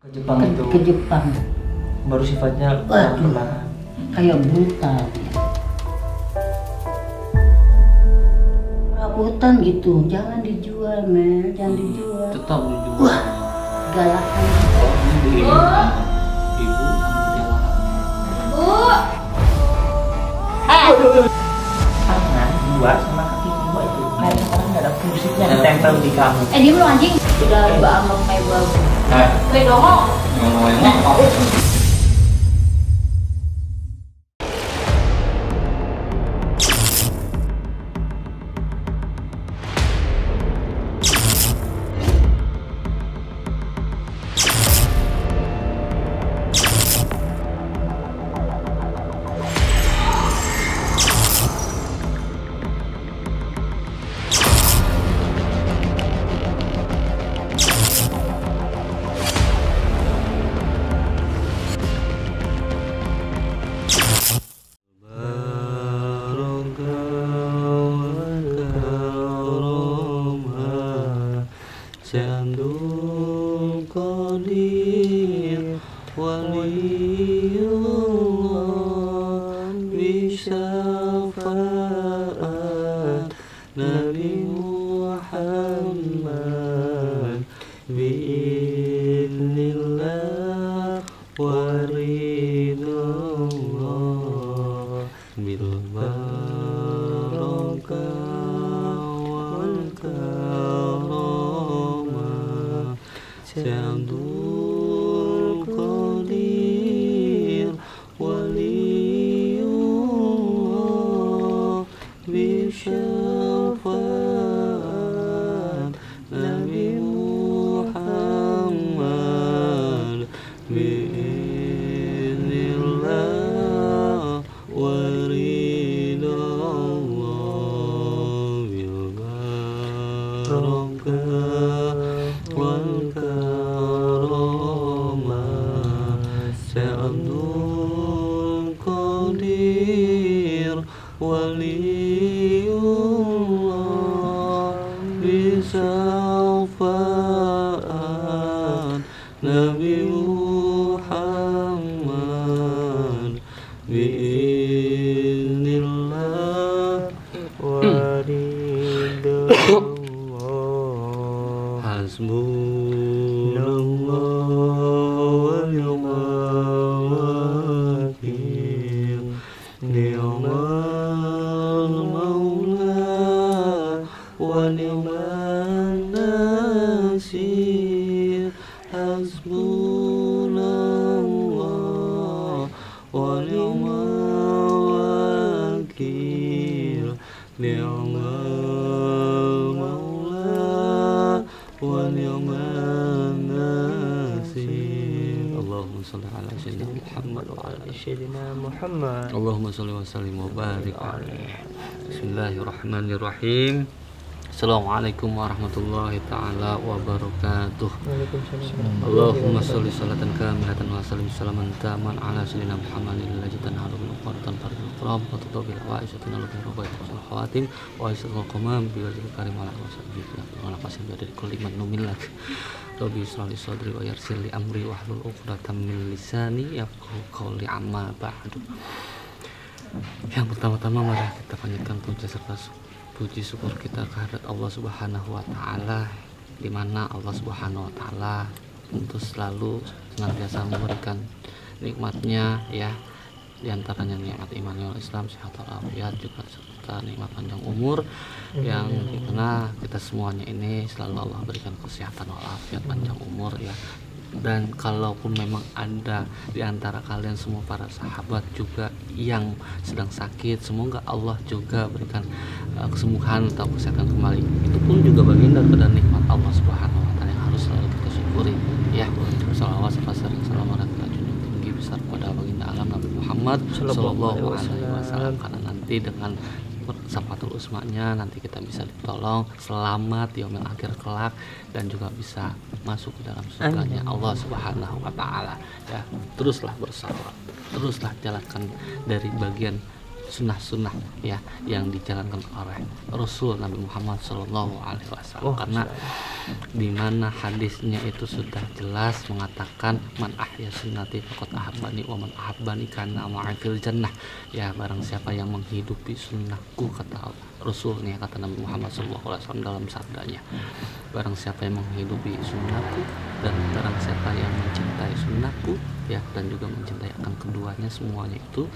Ke Jepang itu ke Jepang. baru sifatnya Waduh, pelan-pelan. kayak brutal ya. Rabutan gitu, jangan dijual Mel, jangan dijual. Tetap dijual. Wah, galakan. Oh, ini ibu Tangan dua sama kaki dua itu kayak sekarang nggak ada fungsinya ditempel di kamu. Diem lu anjing. Udah banget kayak babu. Weh dongo. ngomong-ngomong. Jandul Qadir Waliullah Bisyafaat Nabi Muhammad Biiznillah Waridullah Bil barakah wal karamah Jandul Qadir Waliullah Bisyafaat Nabi Muhammad Biiznillah Waridullah Bil barakah wal karamah Jandul Qadir Waliullah Bisyafaat Nabi Muhammad Biiznillah Waridullah Hasbunallah wa ni'mal wakil Ni'mal maula wa ni'man nasir Hasbunallah wa ni'mal wakil Ni'mal maula wa ni'man nasir Allahumma salli ala sayyidina Muhammad wa ala Sayyidina Muhammad. Allahumma salli wa sallim wa barik alaihi. Bismillahirrahmanirrahim. Assalamualaikum warahmatullahi ta'ala wabarakatuh. Waalaikumsalam. Allahumma sholli sholatan kamilatan wa sallim salaman taman ala sayyidina Muhammadin allazi tanhalu min qurratan fardul qurab wa tutabil awaisatun al rabbil khawatim wa aisatul qamam bi wajhil karim ala wasabbihi wa ala qasim dari kulli man numilak rabbi sholli sadri wa yassir li amri wa hlul 'uqdatam min lisani yafqahu qawli amma ba'du. Yang pertama-tama mari kita panjatkan puja serta puji syukur kita kehadirat Allah Subhanahu wa taala, di mana Allah Subhanahu wa taala tentu selalu senantiasa memberikan nikmatnya ya, di antaranya nikmat iman wal Islam, sehat walafiat, juga serta nikmat panjang umur yang dimana kita semuanya ini selalu Allah berikan kesehatan walafiat, panjang umur ya. Dan kalaupun memang ada di antara kalian semua para sahabat juga yang sedang sakit, semoga Allah juga berikan kesembuhan atau kesehatan kembali. Itu pun juga bagian daripada nikmat Allah Subhanahu wa taala yang harus selalu kita syukuri ya. Shalawat serta salam kita junjung tinggi besar pada baginda alam Nabi Muhammad sallallahu alaihi wasallam, karena nanti dengan Safatul Usmanya nanti kita bisa ditolong selamat di yaumil akhir kelak dan juga bisa masuk ke dalam surganya Allah Subhanahu wa taala ya. Teruslah bersabar, teruslah jalankan dari bagian sunnah-sunnah ya yang dijalankan oleh Rasul Nabi Muhammad SAW. Karena di mana hadisnya itu sudah jelas mengatakan man ahya sunnati faqad ahabbani wa man ahabbani kana ma'i fil jannah. Ya, barang siapa yang menghidupi sunnahku, kata Rasulnya, kata Nabi Muhammad SAW dalam sabdanya, barang siapa yang menghidupi sunnahku dan barang siapa yang mencintai sunnahku ya, dan juga mencintai akan keduanya semuanya itu,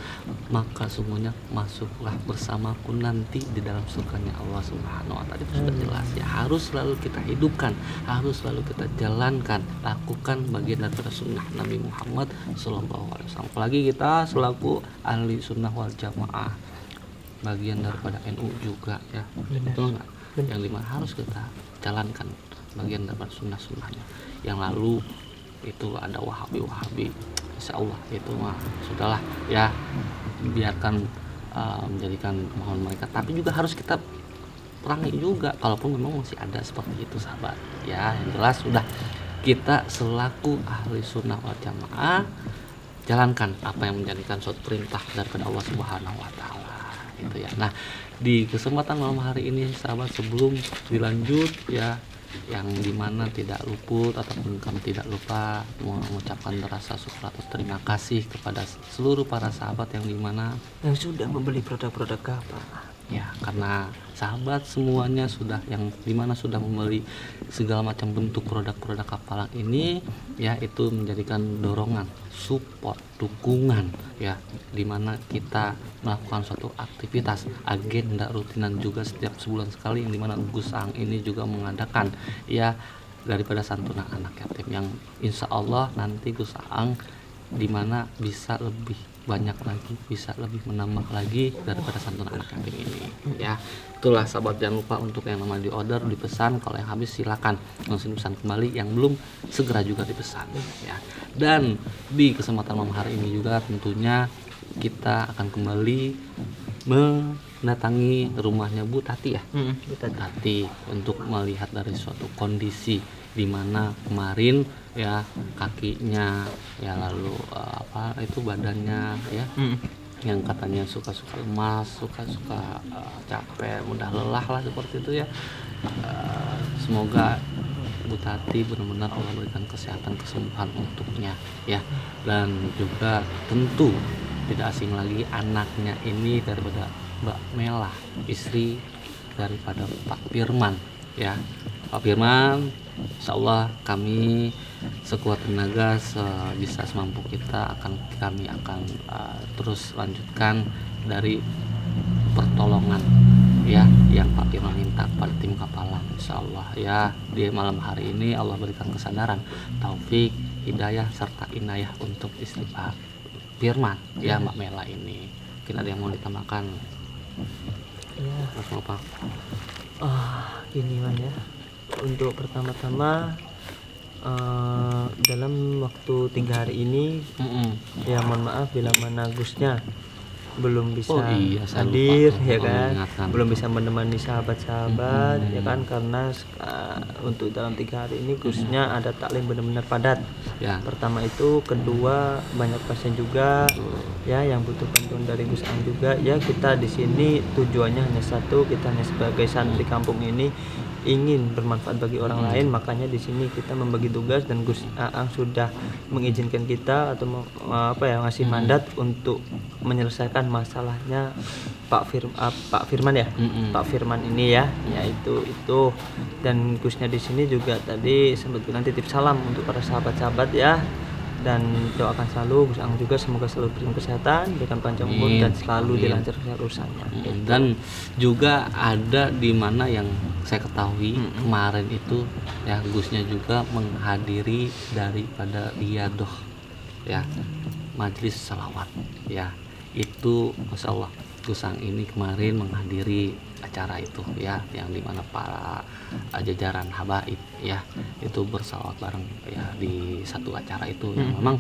maka semuanya masuklah bersamaku nanti di dalam surganya Allah Subhanahu wa Ta'ala. Itu sudah jelas ya, harus selalu kita hidupkan, harus selalu kita jalankan, lakukan bagian daripada sunnah Nabi Muhammad SAW. Apalagi kita selaku ahli sunnah wal jamaah, bagian daripada NU juga ya, betul nggak? Yang dimana harus kita jalankan bagian daripada sunnah-sunnahnya. Yang lalu itu ada wahabi, insya Allah itu mah sudahlah ya, biarkan menjadikan mohon mereka, tapi juga harus kita perangi juga kalaupun memang masih ada seperti itu sahabat ya. Yang jelas sudah kita selaku ahli sunnah wal jamaah jalankan apa yang menjadikan suatu perintah daripada Allah Subhanahu wa Ta'ala gitu ya. Nah, di kesempatan malam hari ini sahabat, sebelum dilanjut ya, yang dimana tidak luput ataupun kami tidak lupa mengucapkan rasa syukur atau terima kasih kepada seluruh para sahabat yang dimana yang sudah membeli produk-produk Gapa ya, karena sahabat semuanya sudah yang dimana sudah membeli segala macam bentuk produk-produk Kapalang ini ya, itu menjadikan dorongan, support, dukungan ya, dimana kita melakukan suatu aktivitas agenda rutinan juga setiap sebulan sekali, yang dimana Gus Ang ini juga mengadakan ya daripada santunan anak yatim, yang insya Allah nanti Gus Ang dimana bisa lebih banyak lagi, bisa lebih menambah lagi daripada santunan anak yatim ini ya. Itulah sahabat, jangan lupa untuk yang namanya di order, dipesan, kalau yang habis silakan langsung pesan kembali, yang belum segera juga dipesan ya. Dan di kesempatan malam hari ini juga tentunya kita akan kembali mendatangi rumahnya Bu Tati ya, Bu Tati, untuk melihat dari suatu kondisi di mana kemarin ya kakinya ya, lalu apa itu badannya ya, yang katanya suka-suka lemas, suka-suka capek, mudah lelah lah seperti itu ya. Semoga Bu Tati benar-benar Allah berikan kesehatan, kesembuhan untuknya ya. Dan juga tentu tidak asing lagi anaknya ini daripada Mbak Mela, istri daripada Pak Firman ya. Pak Firman, insya Allah kami sekuat tenaga bisa semampu kita kami akan terus lanjutkan dari pertolongan ya yang Pak Firman minta pada tim Kapalang, insya Allah ya. Di malam hari ini Allah berikan kesadaran, taufik, hidayah serta inayah untuk istri Pak Firman ya, Mbak Mela ini. Mungkin ada yang mau ditambahkan ya. Mas Pak. Ini man ya, untuk pertama-tama dalam waktu 3 hari ini ya mohon maaf bila mana Gusnya belum bisa hadir ya kan, belum bisa menemani sahabat-sahabat ya kan, karena untuk dalam 3 hari ini Gusnya ada taklim benar-benar padat ya. Pertama itu, kedua banyak pasien juga ya yang butuh bantuan dari Gus Ang juga ya. Kita di sini tujuannya hanya satu, kita hanya sebagai santri kampung ini ingin bermanfaat bagi orang lain, makanya di sini kita membagi tugas dan Gus Ang sudah mengizinkan kita atau ngasih mandat untuk menyelesaikan masalahnya Pak Firman ya, Pak Firman ini ya, yaitu itu. Dan Gusnya di sini juga tadi sempat bilang titip salam untuk para sahabat-sahabat ya, dan doakan selalu Gus Ang juga semoga selalu berikan kesehatan, berikan panjang umur dan selalu dilancarkan urusannya. Dan juga ada di mana yang saya ketahui kemarin itu ya, Gusnya juga menghadiri daripada riyadoh ya, majelis salawat ya. Itu Masya Allah, Gus Ang ini kemarin menghadiri acara itu ya, yang dimana para jajaran habaib ya itu bersalawat bareng ya di satu acara itu yang memang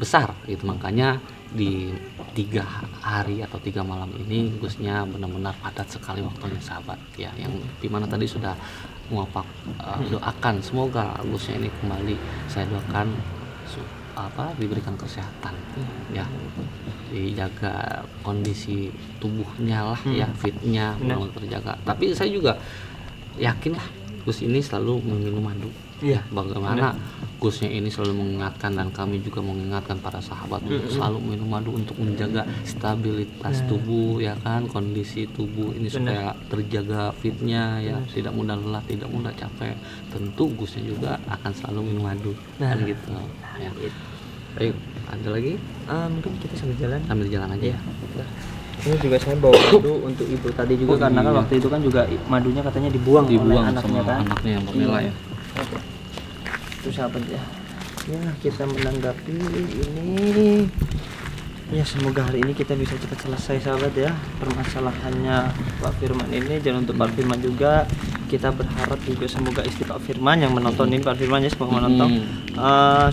besar gitu. Makanya di 3 hari atau 3 malam ini Gusnya benar-benar padat sekali waktunya sahabat ya, yang dimana tadi sudah muafak doakan semoga Gusnya ini kembali, saya doakan diberikan kesehatan ya, dijaga kondisi tubuhnya lah ya, fitnya benar terjaga. Tapi saya juga yakin lah Gus ini selalu meminum madu. Ya, bagaimana Gusnya ini selalu mengingatkan, dan kami juga mengingatkan para sahabat untuk selalu minum madu untuk menjaga stabilitas tubuh ya kan, kondisi tubuh ini supaya terjaga fitnya ya, tidak mudah lelah, tidak mudah capek. Tentu Gusnya juga akan selalu minum madu kan gitu ya. Ayo, ada lagi? Mungkin kita sambil jalan aja ya. Ini juga saya bawa madu untuk ibu tadi juga, karena kan waktu itu kan juga madunya katanya dibuang oleh anaknya sama kan. Anaknya yang Pamela ya. Itu sahabat ya. Ya, kita menanggapi ini. Ya, semoga hari ini kita bisa cepat selesai sahabat ya permasalahannya Pak Firman ini. Dan untuk Pak Firman juga kita berharap juga semoga istri Pak Firman yang menonton ini, Pak Firman ya, semoga menonton,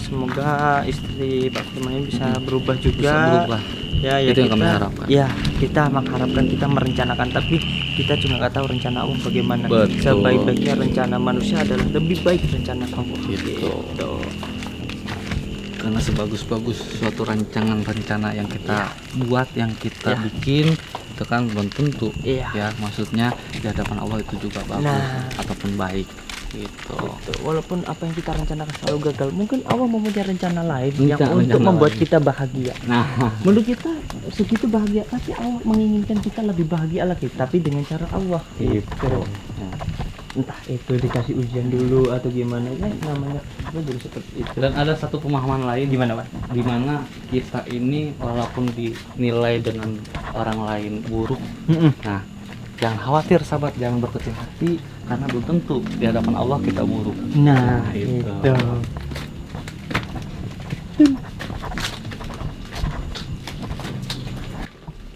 semoga istri Pak Firman ini bisa berubah juga. Bisa berubah. Ya, itu yang kami harapkan. Ya, kita mengharapkan, kita merencanakan, tapi kita juga nggak tahu rencana Allah bagaimana. Betul. Sebaik-baiknya rencana manusia adalah lebih baik rencana Allah. Gitu. Karena sebagus-bagus suatu rencana yang kita buat, yang kita bikin, itu kan belum tentu ya, maksudnya di hadapan Allah itu juga bagus ataupun baik gitu. Walaupun apa yang kita rencanakan selalu gagal, mungkin Allah mempunyai rencana lain yang untuk membuat kita bahagia. Menurut kita segitu bahagia, tapi Allah menginginkan kita lebih bahagia lagi, tapi dengan cara Allah gitu. Entah itu dikasih ujian dulu atau gimana ya, namanya apa jadi seperti itu. Dan ada satu pemahaman lain Gimana Pak? Dimana kita ini walaupun dinilai dengan orang lain buruk, nah jangan khawatir sahabat, jangan berkecil hati, karena belum tentu di hadapan Allah kita buruk. Nah itu.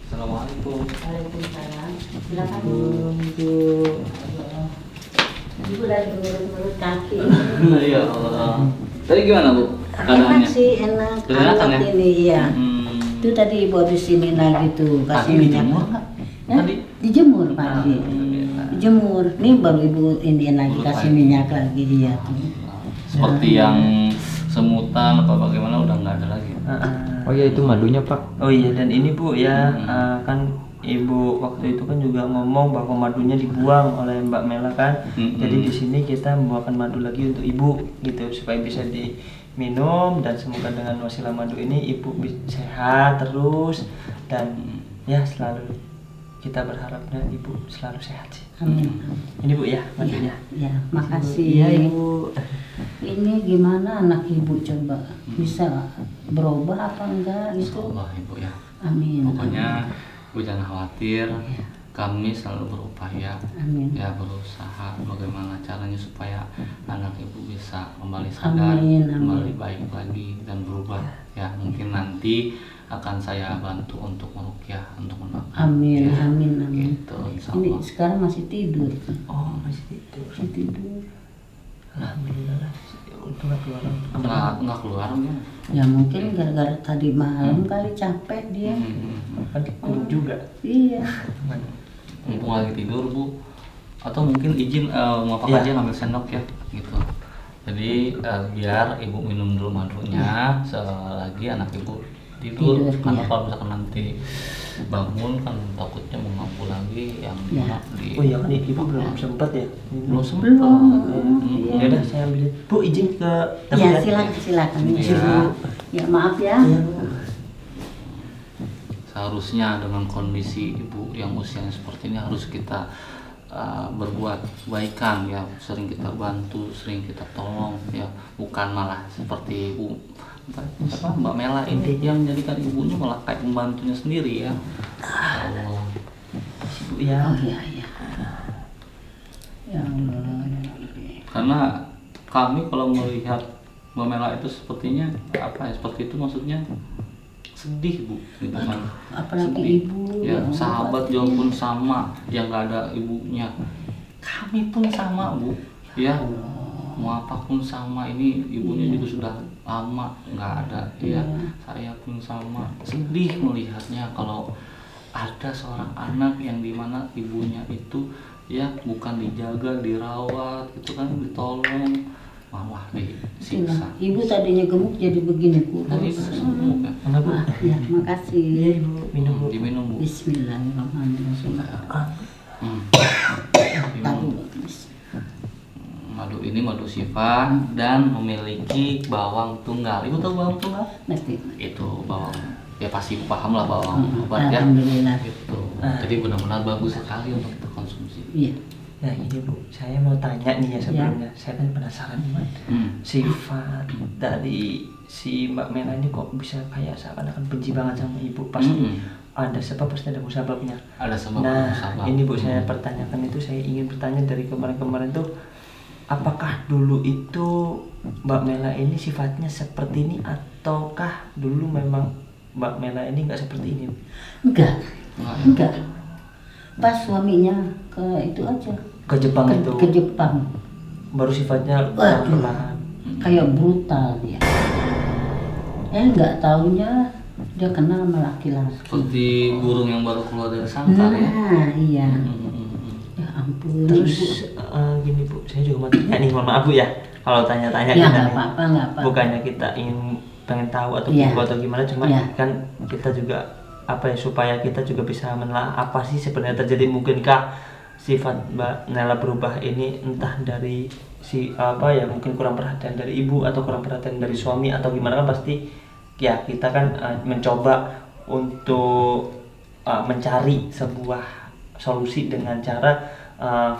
Assalamualaikum. Waalaikumsalam. Silakan Ibu dari menurut kaki. Ya Allah. Tadi gimana Bu? Enak sih, enak. Kelihatan ya? Ini ya. Itu tadi ibu habis ini lagi tuh kasih minyak. Tadi dijemur pagi. Dijemur. Nih baru ibu ini lagi kasih minyak lagi dia tuh. Seperti yang semutan apa bagaimana udah nggak ada lagi. Oh ya, itu madunya Pak. Oh iya, dan ini Bu ya, kan Ibu waktu itu kan juga ngomong bahwa madunya dibuang oleh Mbak Mela kan. Jadi di sini kita membawakan madu lagi untuk Ibu gitu, supaya bisa diminum, dan semoga dengan wasilah madu ini Ibu sehat terus, dan ya selalu kita berharapnya Ibu selalu sehat sih. Amin. Ini Bu ya madunya. Ya, makasih ya Ibu. Ini gimana anak Ibu coba bisa berubah apa enggak gitu? Insyaallah Ibu ya. Amin. Pokoknya Ibu jangan khawatir, kami selalu berupaya ya, berusaha bagaimana caranya supaya anak Ibu bisa kembali sadar, kembali baik lagi dan berubah ya. Mungkin nanti akan saya bantu untuk meruqyah, untuk mendoakan. Amin, ya. amin. Gitu, Ini sekarang masih tidur. Oh, masih tidur. Masih tidur. Alhamdulillah. Untung nggak keluar. Nggak keluar ya. Ya mungkin gara-gara tadi malam kali capek dia. Kan tidur juga. Iya. Mumpung lagi tidur Bu, atau mungkin izin mau apa aja ngambil sendok ya gitu. Jadi biar Ibu minum dulu madunya selagi anak Ibu tidur, karena kalau misalkan nanti bangun kan takutnya mengganggu lagi yang di. Oh iya kan Ibu belum sempat ya? Belum sempat. Ya udah saya ambil. Bu izin ke dapur. Ya silakan. Ya maaf ya. Seharusnya dengan kondisi Ibu yang usianya seperti ini harus kita berbuat kebaikan ya, sering kita bantu, sering kita tolong ya, bukan malah seperti Ibu Mbak Mela ini yang menjadikan ibunya malah kayak pembantunya sendiri ya. Allah. Ya. Oh iya. Ya Allah. Karena kami kalau melihat Mbak Mela itu sepertinya apa ya, seperti itu maksudnya sedih Bu gitu kan. Apalagi sedih. Ibu ya, sahabat juga pun sama yang nggak ada ibunya, kami pun sama Bu ya, mau apapun sama, ini ibunya juga sudah lama nggak ada ya, saya pun sama, sedih melihatnya kalau ada seorang anak yang dimana ibunya itu ya bukan dijaga, dirawat gitu kan, ditolong malah Itulah. disiksa. Ibu tadinya gemuk jadi begini Tadi kurus. sembuh ya. Mana Bu? Ya, makasih. Iya Ibu, minum Bu. Diminum Bu. Bismillahirrahmanirrahim. Tahu. Madu ini madu syifa dan memiliki bawang tunggal. Ibu tahu bawang tunggal? Ngerti. Itu bawang, ya pasti paham lah bawang obat ya. Alhamdulillah. Gitu. Jadi benar-benar bagus sekali untuk kita konsumsi. Iya. Nah ini Bu, saya mau tanya nih ya sebelumnya. Saya kan penasaran nih, sifat dari si Mbak Mela ini kok bisa kayak seakan-akan benci banget sama Ibu. Pasti ada sebab, pasti ada musababnya. Ada sebab. Nah musabab. ini Bu, saya pertanyakan itu, saya ingin bertanya dari kemarin-kemarin tuh, apakah dulu itu Mbak Mela ini sifatnya seperti ini, ataukah dulu memang Mbak Mela ini nggak seperti ini? Enggak. Pas suaminya ke itu aja. Ke Jepang itu? Ke Jepang. Baru sifatnya Waduh. perlahan. Kayak brutal dia. Nggak taunya dia kenal sama laki-laki. Seperti burung yang baru keluar dari sangkar ya. Nah, iya. Ya ampun. Terus gini Bu, saya juga mau tanya nih, mohon maaf Bu ya kalau tanya-tanya Ya kita nggak nih. apa-apa, nggak apa. Bukannya kita ingin pengen tahu atau Iya. buku atau gimana, cuma Iya. kan kita juga apa ya, supaya kita juga bisa menelaah apa sih sebenarnya terjadi. Mungkinkah sifat Mbak Nela berubah ini entah dari si apa ya, mungkin kurang perhatian dari ibu atau kurang perhatian dari suami atau gimana, kan pasti ya kita kan mencoba untuk mencari sebuah solusi dengan cara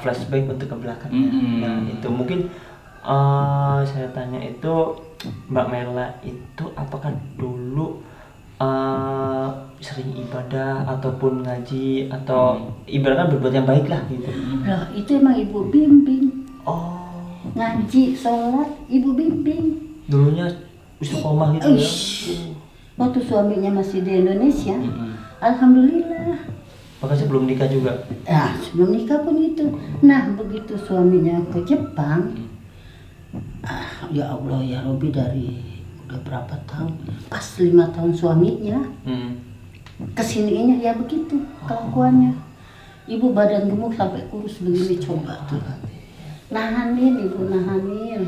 flashback untuk ke belakangnya. Nah itu mungkin saya tanya itu, Mbak Mela itu apakah dulu sering ibadah ataupun ngaji atau ibaratkan berbuat yang baik lah gitu? Loh, itu emang ibu bimbing. Oh, Ngaji, sholat, ibu bimbing. dulunya istiqomah gitu ya? Waktu suaminya masih di Indonesia, alhamdulillah. Bahkan sebelum nikah juga? Nah, sebelum nikah pun itu. Nah, begitu suaminya ke Jepang, ya Allah ya Robi, dari udah berapa tahun? Pas 5 tahun suaminya, kesininya ya begitu kelakuannya. Ibu badan gemuk sampai kurus begini, coba tuh. Nahanin, ibu nahanin.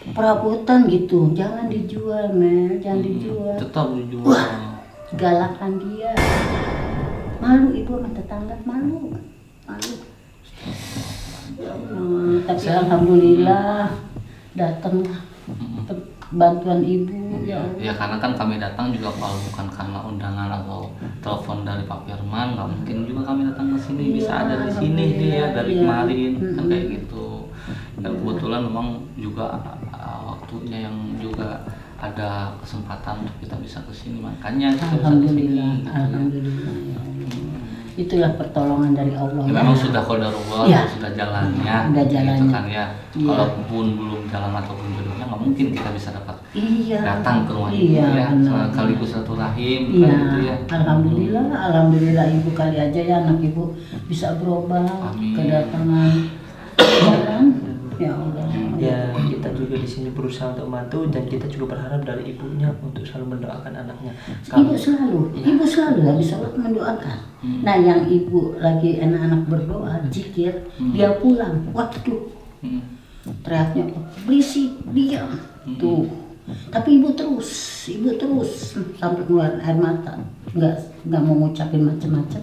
Perabotan gitu, jangan dijual Mel, jangan dijual. Tetap dijual. Wah, galakan dia. Malu ibu sama tetangga, malu. Ya Allah, tapi alhamdulillah datang bantuan ibu. Ya karena kan kami datang juga kalau bukan karena undangan atau telepon dari Pak Firman, nggak mungkin juga kami datang ke sini. Bisa ada di sini dia dari kemarin kan kayak gitu. Dan kebetulan memang juga waktunya yang juga ada kesempatan untuk kita bisa ke sini, makanya kita bisa ke sini. Alhamdulillah ya Allah. Itulah pertolongan dari Allah. Ya, memang sudah qadarullah, Ya. sudah jalannya. Udah jalannya. Gitu kan ya. Iya. Kalaupun belum jalan ataupun jodohnya, nggak mungkin kita bisa dapat Iya. datang ke rumah ibu Iya, ya. benar. Sekaligus silaturahim Iya, kan gitu ya. alhamdulillah ibu kali aja ya anak ibu bisa berubah. Amin. Kedatangan jalan, ya Allah. Ya kita juga di sini berusaha untuk membantu, dan kita juga berharap dari ibunya untuk selalu mendoakan anaknya. Ibu selalu habis sholat mendoakan. Nah, yang ibu lagi anak-anak berdoa, zikir, dia pulang. Waduh, teriaknya berisik, diam. Tuh. Tapi ibu terus sampai keluar air mata. Nggak mau ngucapin macam-macam.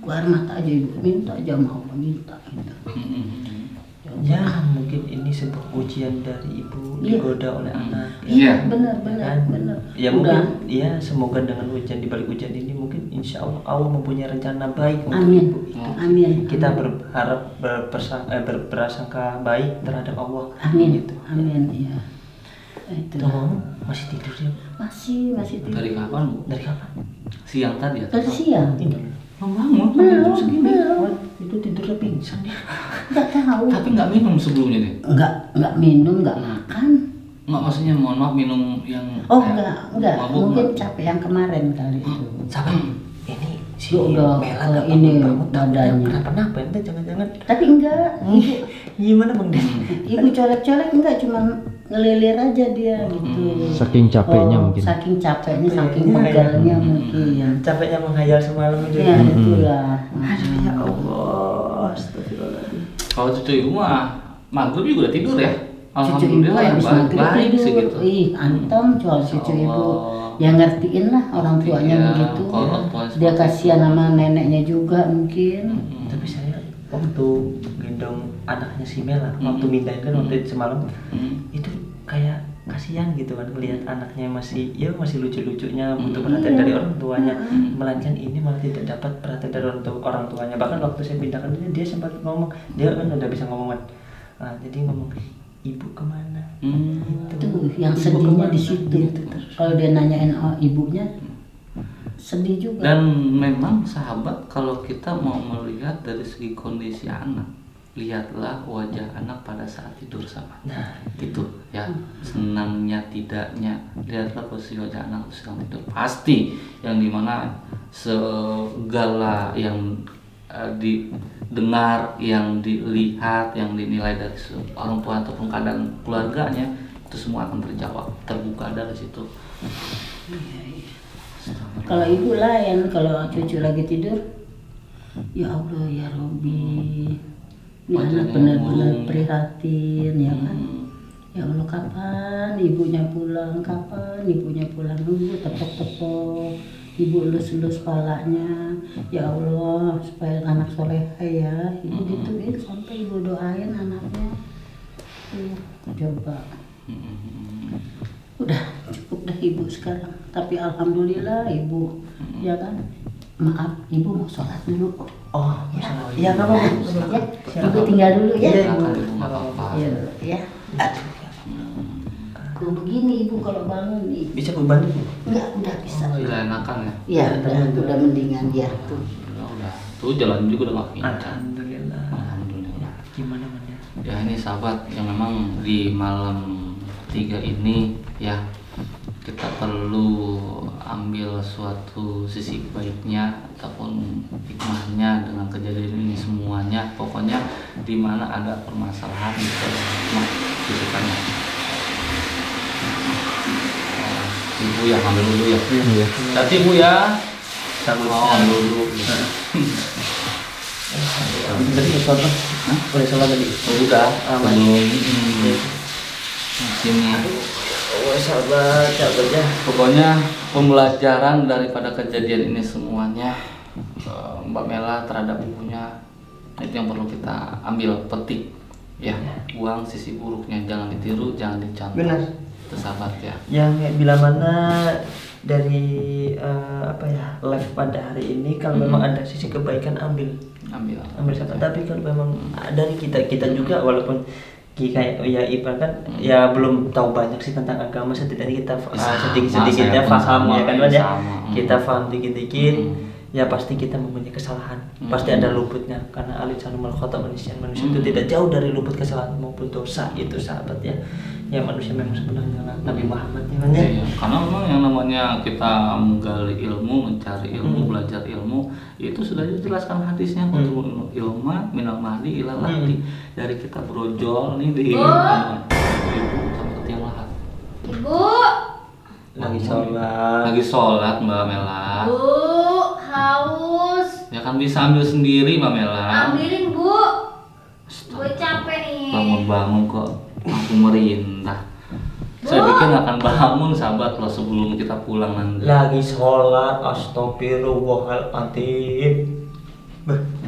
Keluar air mata aja ibu, minta aja sama Allah, minta gitu. Ya mungkin ini sebuah ujian dari ibu, Iya. digoda oleh anak. Iya, benar. Ya mungkin ya semoga dengan ujian, di balik ujian ini mungkin insya Allah Allah mempunyai rencana baik untuk Amin. ibu itu. Amin. Kita berharap berprasangka baik terhadap Allah. Amin. Gitu. Amin. Ya. Itu. Tuh, masih tidur ya? Masih tidur. Dari kapan Bu? Dari kapan? Siang tadi ya? Dari siang. Ini Bangun. Belum. itu tidurnya pingsan dia. Nggak tahu. Tapi nggak minum sebelumnya deh. Nggak minum, nggak makan. Nggak, maksudnya mohon maaf, minum yang Oh kayak enggak. mabuk Mungkin nggak? capek yang kemarin kali itu. Sabar. Ini si Dia udah, Mela oh, nggak ini bangun, badannya. kenapa ente jangan-jangan Tapi enggak. gimana Bang Den? Ibu colek-colek enggak, cuma ngelilir aja dia gitu. Saking capeknya mungkin. Saking capeknya, saking Capeknya, pegalnya mungkin. Capeknya menghayal semalam itu. Ya itulah. Aduh ya Allah, astagfirullahaladzim. Kalau cucu ibu mah maghrib juga udah tidur ya? cucu ibu habis maghrib tidur. gitu. Ih, antam coba cucu ibu. Ya ngertiin lah orang tuanya begitu. Dia kasihan sama neneknya juga mungkin. Tapi saya waktu gendong anaknya si Mela, waktu mindahin kan waktu itu semalam, itu kayak kasihan gitu kan melihat anaknya masih lucu-lucunya butuh perhatian dari orang tuanya, melainkan ini malah tidak dapat perhatian dari orang tuanya. Bahkan waktu saya pindahkan dia sempat ngomong, dia kan udah bisa ngomong kan, jadi ngomong ibu kemana? Tuh yang sedihnya di situ. Kalau dia nanyain ibunya, sedih juga. Dan memang sahabat, kalau kita mau melihat dari segi kondisi anak, lihatlah wajah anak pada saat tidur sahabat. Nah itu ya, senangnya tidaknya, lihatlah posisi wajah anak sedang tidur. Pasti yang dimana segala yang didengar, yang dilihat, yang dinilai dari orang tua ataupun keadaan keluarganya, itu semua akan terjawab, terbuka dari situ. Kalau ibu lain, kalau cucu lagi tidur, ya Allah ya Robbi, ini anak benar-benar prihatin ya kan. Ya Allah, kapan ibunya pulang, nunggu tepok-tepok, ibu elus-elus palanya. Ya Allah, supaya anak soleha ya, ibu gituin sampai ibu doain anaknya. Coba. Udah cukup dah ibu sekarang, tapi alhamdulillah ibu, ya kan. Maaf, ibu mau sholat dulu. Oh, ya nggak apa-apa. Ibu tinggal dulu ya. Iya, Ya. Kalau begini ibu kalau bangun Bisa bantu? enggak, udah bisa. udah enakan ya. Iya, udah mendingan ya tuh. Udah, tuh jalan juga udah nggak pincang. Alhamdulillah. Gimana man ya? Ya ini sahabat yang memang di malam 3 ini ya, kita perlu ambil suatu sisi baiknya ataupun hikmahnya dengan kejadian ini semuanya. Pokoknya di mana ada permasalahan itu hikmah fisikanya. Ibu ya ambil dulu ya. Tadi ibu ya. Ambil dulu. Tadi sholat, boleh sholat tadi? Udah, belum. Sini. Sahabat ya. Pokoknya pembelajaran daripada kejadian ini semuanya, Mbak Mela terhadap ibunya, itu yang perlu kita ambil petik ya. Buang sisi buruknya, jangan ditiru, jangan dicontoh. Benar. Itu sahabat ya. Yang bila mana dari live pada hari ini, kalau memang ada sisi kebaikan ambil sahabat. Tapi kalau memang dari kita juga, walaupun kayak ya Ipan kan ya belum tahu banyak sih tentang agama, setidaknya kita sedikit-sedikitnya paham ya kan ya. Kita paham dikit-dikit. Ya pasti kita mempunyai kesalahan, pasti ada luputnya, karena al-insanu mal khata', manusia itu tidak jauh dari luput kesalahan maupun dosa itu sahabat ya. Ya manusia memang sebenarnya Nabi Muhammad ya. Karena memang yang namanya kita menggali ilmu, mencari ilmu, belajar ilmu, itu sudah dijelaskan hadisnya, untuk ilmu minal mahdi ilal lahdi. Dari kita brojol nih di ibu sampai ke tiang lahat. Ibu Lagi sholat Mbak Mela. Bu, haus. Ya kan bisa ambil sendiri Mbak Mela. Ambilin Bu. Gue capek nih. Bangun kok langsung merintah. Saya pikir nggak akan bangun sahabat loh sebelum kita pulang nanti. Lagi sholat, astagfirullahaladzim.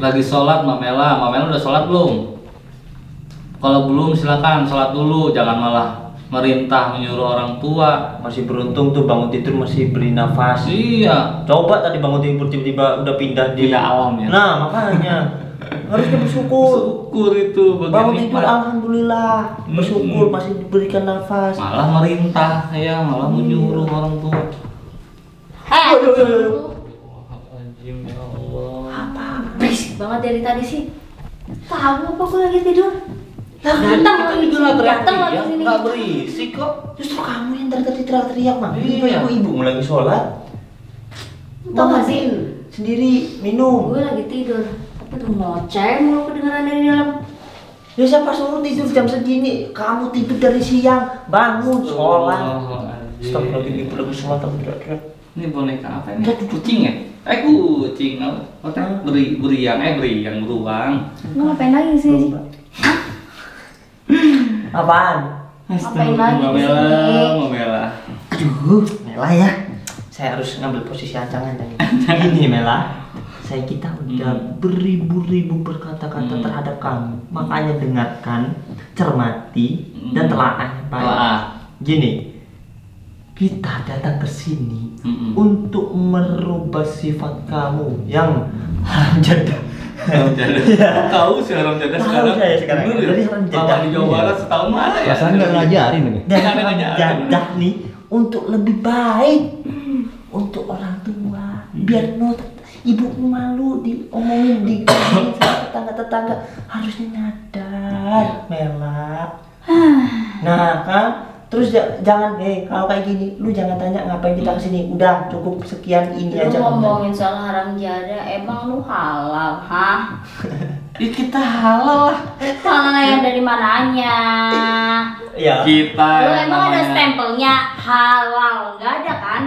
Lagi sholat Mbak Mela. Mbak Mela udah sholat belum? Kalau belum silakan sholat dulu, jangan malah merintah menyuruh orang tua. Masih beruntung tuh bangun tidur masih beri nafas. Iya. Coba tadi bangun tidur tiba-tiba udah pindah di alam ya. Nah makanya harusnya bersyukur. Syukur itu bangun tidur alhamdulillah, bersyukur masih diberikan nafas. Malah merintah ya, malah menyuruh orang tua. Astagfirullahaladzim ya Allah. Apa? Berisik banget dari tadi sih. Tahu apa gue lagi tidur? Datang lagi sini. Nggak berisik kok. Justru kamu yang tadi teriak-teriak mah. Ibu lagi sholat. Tau gak sih? Sendiri minum. Gue lagi tidur. Tapi tuh ngoceh mulu kedengeran dari dalam. Ya siapa suruh tidur jam segini? Kamu tidur dari siang, bangun sholat. Astagfirullahaladzim, ibu lagi sholat tapi teriak-teriak. Ini boneka apa ini? Kucing ya? Kucing. Beriang beruang. Lu ngapain lagi sih? Apaan? Ngapain lagi di sini? Mela. Aduh, Mela ya. Saya harus ngambil posisi ancangan ini Mela. Kita udah beribu-ribu berkata-kata terhadap kamu. Makanya dengarkan, cermati, dan telaah. Gini, kita datang ke sini untuk merubah sifat kamu yang haram jadah. Tahu sih haram jadah sekarang. Saya sekarang. Dari haram jadah di Jawa Barat setahun mana ya? Rasanya nggak ngajarin nih. Dan haram jadah nih untuk lebih baik untuk orang tua. Biar ibu malu diomongin di tetangga-tetangga, harusnya nyadar, Mela. Nah kan, terus jangan kalau kayak gini, lu jangan tanya ngapain kita kesini. Udah cukup sekian ini lu aja. Ngomongin soal haram jadah, emang lu halal, hah? Ya kita halal lah. Halal yang dari mananya? Ya. Kita. Lu emang ada stempelnya halal, nggak ada kan?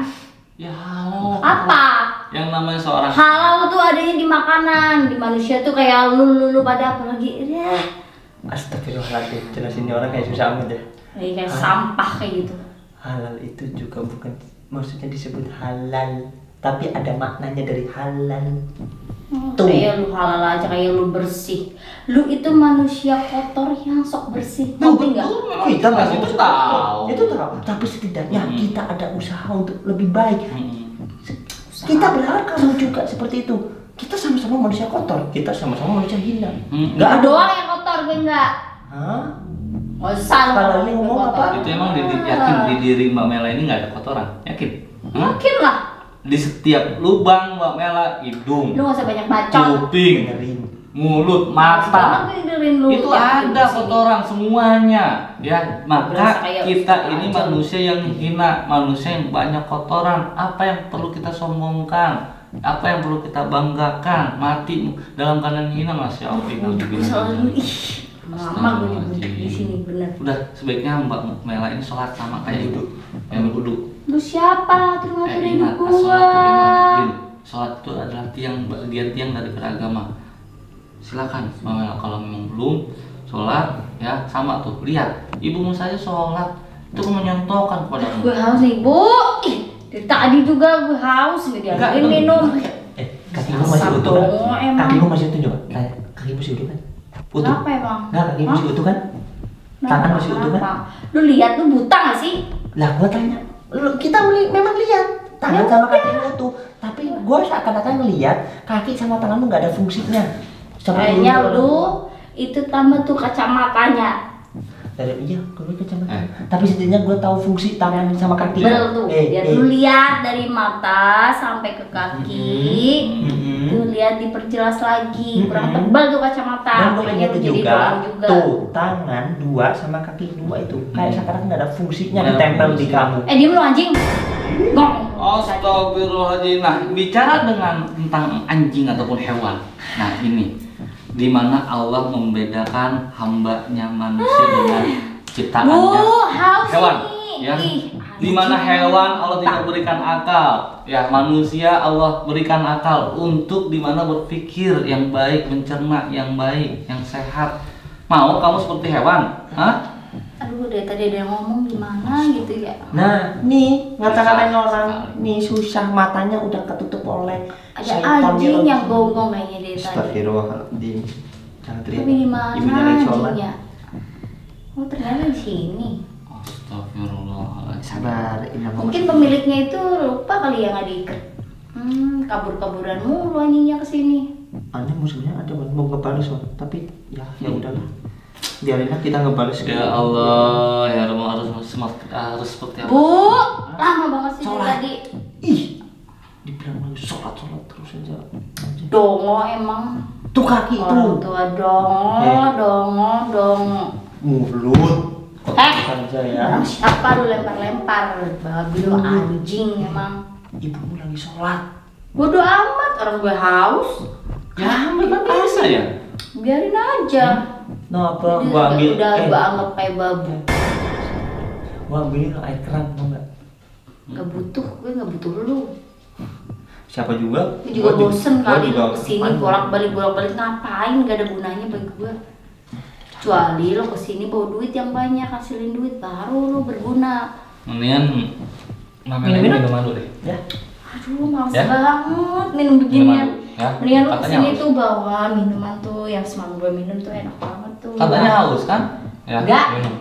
Ya halal. Apa? Yang namanya seorang halal tuh adanya di makanan, di manusia tuh kayak lu pada apa lagi? Astagfirullahaladzim, jelasin ini orang kayak susah amat ya. Kayak sampah kayak gitu. Halal itu juga bukan maksudnya disebut halal, tapi ada maknanya dari halal. Tuh. Kayak lu halal aja, kayak lu bersih. Lu itu manusia kotor yang sok bersih. Ngerti nggak? Kita masih itu tahu. Itu tahu. Tapi setidaknya kita ada usaha untuk lebih baik. Kita berharap kamu juga seperti itu. Kita sama-sama manusia kotor. Kita sama-sama manusia hina. Nggak ada doang yang kotor, gue nggak. Hah? Nggak usah. Kalau ini ngomong apa? Itu emang yakin di diri Mbak Mela ini nggak ada kotoran? Yakin? Yakin lah. Di setiap lubang Mbak Mela, hidung, Lu nggak usah banyak bacot. kuping, mulut, mata, itu ada kotoran semuanya ya. Maka kita ini manusia yang hina, manusia yang banyak kotoran. Apa yang perlu kita sombongkan? Apa yang perlu kita banggakan? Mati dalam keadaan hina, Masya Allah. Mama gue di sini bener. Udah sebaiknya Mbak Mela ini sholat sama kayak ibu yang wudhu. Lu siapa? Terus ngatur hidup gua. Sholat itu adalah bagian tiang dari beragama. Silakan Mbak Mela, kalau memang belum sholat ya sama tuh, lihat ibumu saja sholat itu menyontohkan kepada kamu. Gue haus nih bu. Dari tadi juga gue haus nggak diambilin minum. Kakimu masih utuh kan? Kakimu masih utuh coba. Tanya, kakimu masih utuh kan? Utuh. Kenapa emang? Nggak, kakimu masih utuh kan? Tangan masih utuh kan? Lu lihat lu buta nggak sih? Lah gua tanya, kita memang lihat tangan sama kaki utuh, tapi gua seakan-akan ngelihat kaki sama tanganmu nggak ada fungsinya. Kayaknya lu itu tambah tuh kacamatanya. Iya, gue kacamata. Tapi setidaknya gue tahu fungsi tangan sama kaki. Betul tuh. Biar lu lihat dari mata sampai ke kaki. Lu lihat diperjelas lagi. Kurang tebal tuh kacamata. Dan gue lihat juga. Tuh, tangan 2 sama kaki 2 itu kayak sekarang nggak ada fungsinya ditempel di kamu. Diem lu anjing. Gong. Astagfirullahaladzim. Nah, bicara tentang anjing ataupun hewan. Nah, ini di mana Allah membedakan hambanya manusia dengan ciptaannya hewan, ya. Di mana hewan Allah tidak berikan akal, ya manusia Allah berikan akal untuk di mana berpikir yang baik, mencerna yang baik, yang sehat. Mau kamu seperti hewan? Hah? Aduh, dari tadi ada yang ngomong gimana gitu ya. Nah, nih ngata-ngatain orang nih susah, matanya udah ketutup oleh ada anjing yang gonggong kayaknya dari tadi. Astagfirullahaladzim. Jangan teriak. Tapi gimana anjingnya? Oh, ternyata di sini. Astagfirullahaladzim. Sabar, mungkin pemiliknya itu lupa kali ya nggak diikat. Kabur-kaburan mulu anjingnya kesini. Aneh musuhnya ada mau ngebalas, tapi ya udahlah. Biarinlah kita ngebales. Ya Allah, ya Allah, harus seperti apa? Bu, lama banget sih tadi. Ih, dibilang lagi sholat terus aja. Dongo emang. Tuh kaki itu. Orang tua dongo. Mulut. Saja ya. Siapa lu lempar-lempar? Babi lu anjing emang. Ibumu lagi sholat. Bodoh amat, orang gue haus. Ya, memang biasa ya. Biarin aja. Nah, apa? Gua ambil. Gua anggap kayak babu. Gua ambilin air keran, mau nggak? Nggak butuh, gue nggak butuh lu. Siapa juga? Gue juga bosen kali lu kesini bolak-balik ngapain? Gak ada gunanya bagi gue. Kecuali lo kesini bawa duit yang banyak, hasilin duit baru lo berguna. Mendingan minuman dulu deh. Ya. Aduh, males banget minum beginian. Ya, Mendingan lo katanya kesini haus. tuh bawa minuman tuh yang semalam gue minum tuh enak banget tuh. Katanya haus kan? Ya, Enggak. minum.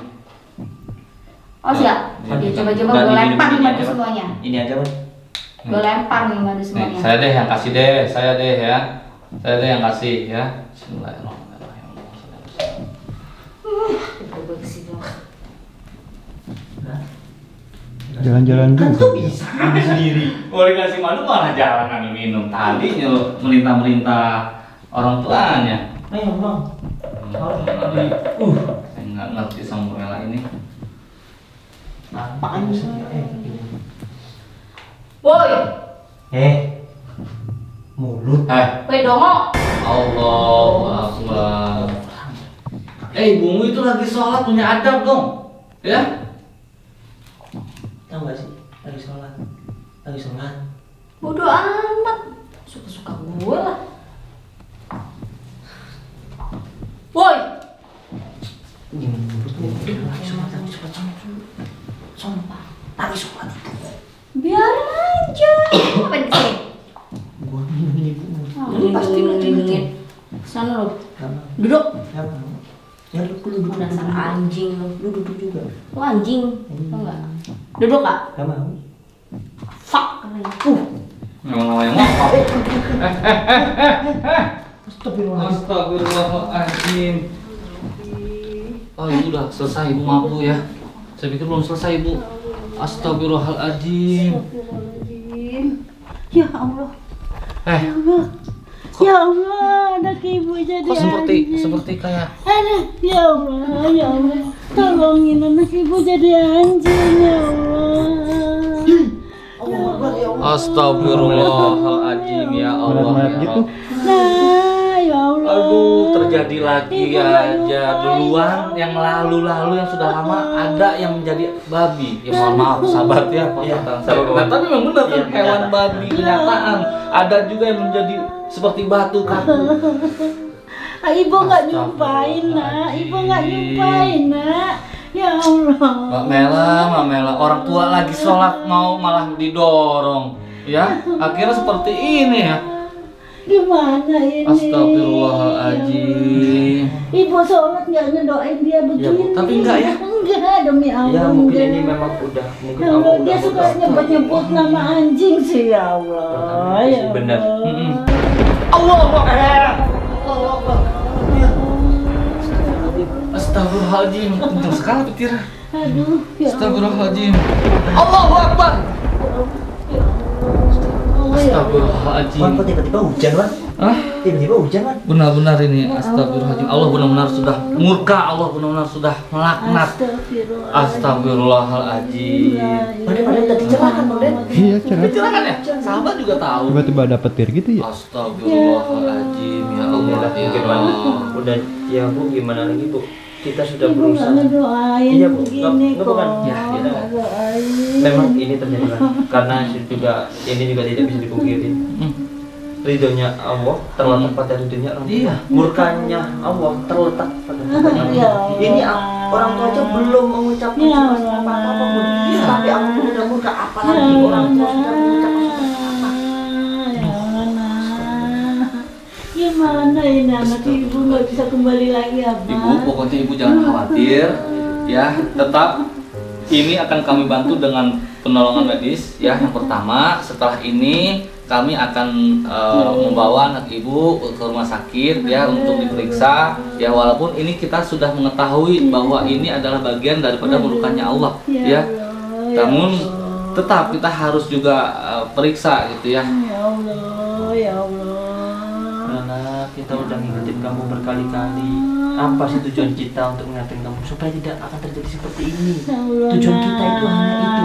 Oh siap. Ya, Dia ya. coba-coba Nggak gue diminum lempar nih ini madu aja, Bang. semuanya. Ini aja, Bang. Gue lempar nih madu Nih, semuanya. saya deh yang kasih deh, saya deh ya. Saya deh yang kasih ya. Bismillahirrahmanirrahim. Gue kesini. Jalan-jalan dulu. Bisa ambil sendiri. Boleh kasih madu malah jalan ambil minum. Tadi nyuruh merintah-merintah orang tuanya. Ayo, Bang. Saya nggak ngerti sama Bu Ella ini. Apaan sih? Woi, Mulut. woi dongo. Allahu Akbar. Ibumu itu lagi sholat, punya adab dong. Ya? Tahu gak sih? Lagi sholat. Bodoh amat. Suka-suka gue lah. Woi, biarin aja. Ngapain kesini? Gua minum ini, Bu. Pasti ngelindungin. Sana lo, duduk. Ya, Bang. Ya, lu duduk. Dasar anjing lo. Lu duduk juga. Lo anjing, lo enggak? Duduk kak. Gak mau. Fuck. Memang namanya ngomong. Astagfirullahaladzim. Astagfirullahaladzim. Oh, ibu udah selesai, ibu maaf Bu ya. Saya pikir belum selesai, Bu. Astagfirullahaladzim. Ya Allah. Eh, Ya Allah. Ya Allah, anak ibu jadi kok anjing. seperti kayak Aduh, ya Allah, ya Allah. Tolongin anak ibu jadi anjing, ya Allah. Astagfirullahaladzim ya Allah. Berat-berat Ya gitu. Allah. Nah, ya Allah. Aduh, terjadi lagi aja. Duluan yang lalu-lalu yang sudah lama ada yang menjadi babi. Ya mohon maaf sahabat ya, Iya, Nah, tapi memang benar kan Iya, hewan benar. babi kenyataan. Ada juga yang menjadi seperti batu kaku. Ibu nggak nyumpain, nak. Ibu nggak nyumpain, nak. Ya Allah. Mbak Mela, orang tua lagi sholat mau malah didorong. Ya, akhirnya seperti ini ya. Gimana ini? Astagfirullahaladzim. Ibu sholat nggak ngedoain dia begini. tapi enggak ya? Enggak, demi Allah. Ya, mungkin enggak. ini memang udah mungkin Ya Allah Allah, udah dia suka nyebut-nyebut nama anjing sih, ya Allah. Ya Benar. Allah. Allahu Akbar. Astagfirullahaladzim. Kencang sekali petir. Aduh, ya Astagfirullahaladzim. Allahu Akbar. Allah, ya Allah. Wan, kok Astagfirullahaladzim. tiba-tiba hujan, Wan? Hah? Tiba-tiba hujan, Wan? Benar-benar ini astagfirullahaladzim. Allah benar-benar sudah murka, Allah benar-benar sudah melaknat. Astagfirullah. Astagfirullahaladzim. Padahal tadi cerah kan, Bang Den? Iya, cerah. Kecelakaan ya? Sahabat juga tahu. Tiba-tiba ada petir gitu ya. Astagfirullahaladzim ya Allah ya Mungkin, Wan. Allah. Udah, ya Bu, gimana lagi, Bu? Kita sudah Ibu berusaha. nggak ngedoain Iya, Bu. begini Nggak, kok. bukan. Ya, gitu. kita Nggak doain. Memang ini terjadi, Wan. Karena ini juga tidak bisa dipungkiri. Ridhonya Allah terletak pada ridhonya orang tua. Iya. Murkanya Allah terletak pada murkanya Ya Allah. Allah. Ini orang tua aja belum mengucapkan Ya apa-apa pun. Iya. Tapi Allah pun udah murka, apalagi Ya orang tua Allah. sudah mengucapkan apa-apa. Ya Allah, nak. Gimana ini anak ibu nggak bisa kembali lagi apa? Ibu, pokoknya ibu jangan khawatir, ya. Tetap ini akan kami bantu dengan penolongan medis, ya. Yang pertama, setelah ini kami akan membawa anak ibu ke rumah sakit, ya, untuk diperiksa, ya. Walaupun ini kita sudah mengetahui bahwa ini adalah bagian daripada murkanya Allah, ya. Namun tetap kita harus juga periksa, gitu ya. Ya Allah, ya Allah. Karena kita udah ngingetin kamu berkali-kali. Apa sih tujuan kita untuk mengingatkan kamu supaya tidak akan terjadi seperti ini? Ya Allah, Tujuan kita itu hanya itu.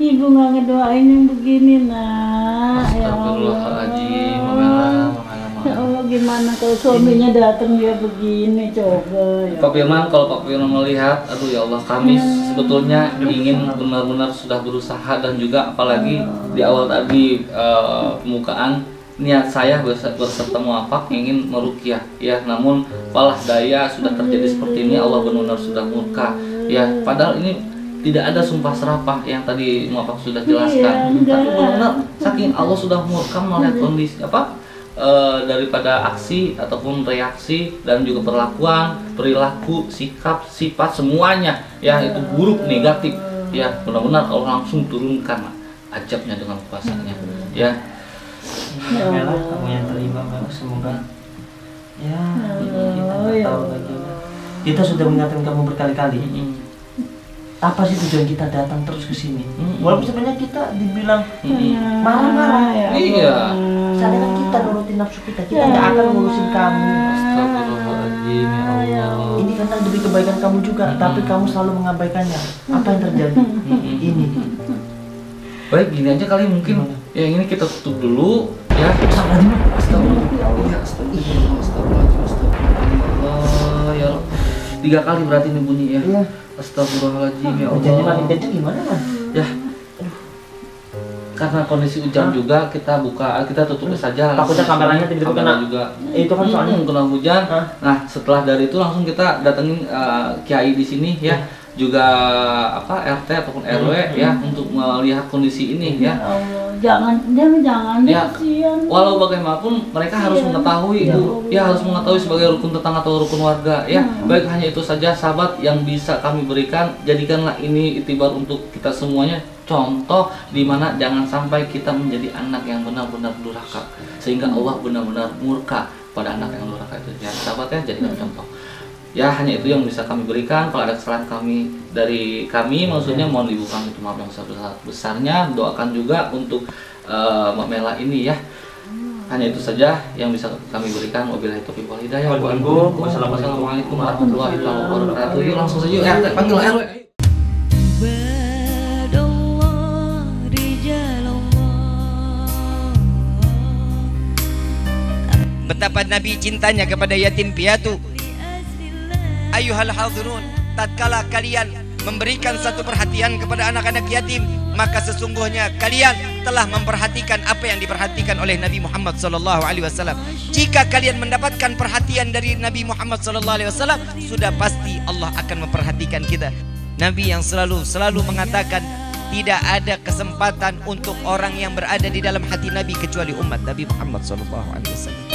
Ibu nggak ngedoain yang begini, nak. Ya Allah. Astagfirullahaladzim, Mamela. Ya Allah, gimana kalau suaminya datang dia begini, coba. Ya. Pak Firman, kalau Pak Firman melihat, aduh ya Allah, kami sebetulnya ingin benar-benar sudah berusaha dan juga apalagi di awal tadi pembukaan niat saya berserta muafak ingin meruqyah ya, namun walah daya sudah terjadi seperti ini, Allah benar-benar sudah murka ya, padahal ini tidak ada sumpah serapah yang tadi muafak sudah jelaskan, tapi benar-benar saking Allah sudah murka melihat kondisi daripada aksi ataupun reaksi dan juga perlakuan, perilaku, sikap, sifat semuanya ya itu buruk, negatif ya, benar-benar Allah langsung turunkan ajabnya dengan kuasanya ya. Mela, kamu yang terima, Mela, semoga ya kita tahu lagi. Kita sudah mengingatkan kamu berkali-kali. Apa sih tujuan kita datang terus ke sini? Walaupun sebenarnya kita dibilang marah-marah ya. Iya. Sadar kita nurutin nafsu kita nggak akan ngurusin kamu. Astagfirullahaladzim ya Allah. Ini karena demi kebaikan kamu juga, tapi kamu selalu mengabaikannya. Apa yang terjadi? Ini. Baik, gini aja kali mungkin ya, ini kita tutup dulu ya. Astagfirullah. Astagfirullah ya. 3 kali berarti ini bunyi ya. Astagfirullahaladzim ya Allah. Jadi makin kenceng gimana, Man? Ya. Karena kondisi hujan juga kita tutup saja. Takutnya kameranya tiba-tiba kena juga. Itu kan soalnya kena hujan. Nah, setelah dari itu langsung kita datengin kiai di sini ya. Juga RT ataupun RW ya untuk melihat kondisi ini ya. Jangan ya, walau bagaimanapun mereka harus mengetahui Bu, ya harus mengetahui sebagai rukun tetangga atau rukun warga ya. Baik, hanya itu saja sahabat yang bisa kami berikan. Jadikanlah ini itibar untuk kita semuanya, contoh dimana jangan sampai kita menjadi anak yang benar-benar durhaka sehingga Allah benar-benar murka pada anak yang durhaka itu ya sahabat ya. Jadikan contoh ya, hanya itu yang bisa kami berikan. Kalau ada kesalahan dari kami maksudnya mohon dibuka itu, maaf yang sebesar-besarnya. Doakan juga untuk Mbak Mela ini ya. Hanya itu saja yang bisa kami berikan. Wabillahi taufiq wal hidayah. Wassalamualaikum warahmatullahi wabarakatuh. Yuk langsung saja RT panggil RW. Betapa Nabi cintanya kepada yatim piatu. Ayuhal hadirun, tatkala kalian memberikan satu perhatian kepada anak-anak yatim, maka sesungguhnya kalian telah memperhatikan apa yang diperhatikan oleh Nabi Muhammad SAW. Jika kalian mendapatkan perhatian dari Nabi Muhammad SAW, sudah pasti Allah akan memperhatikan kita. Nabi yang selalu mengatakan tidak ada kesempatan untuk orang yang berada di dalam hati Nabi kecuali umat Nabi Muhammad SAW.